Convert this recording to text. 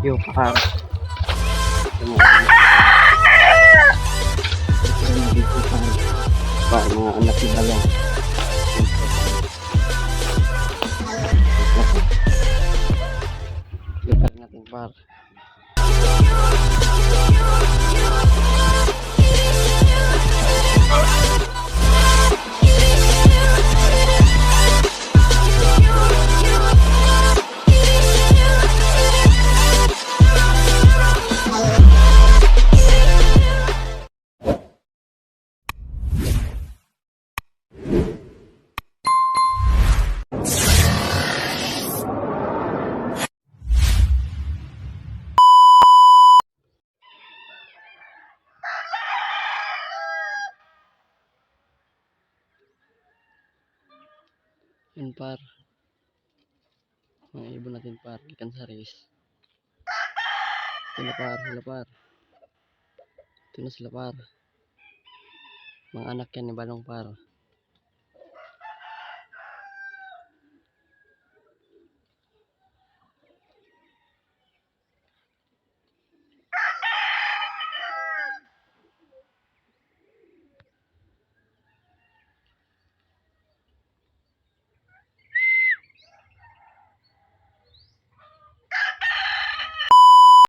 Yo, par. Par, mga anak ni Balong. Lipat natin, par. Yun, par. Mga ibon natin, par. Ikan sa race. Ito na, par. Sila, par. Ito na sila, par. Mga anak yan ni Balong, par.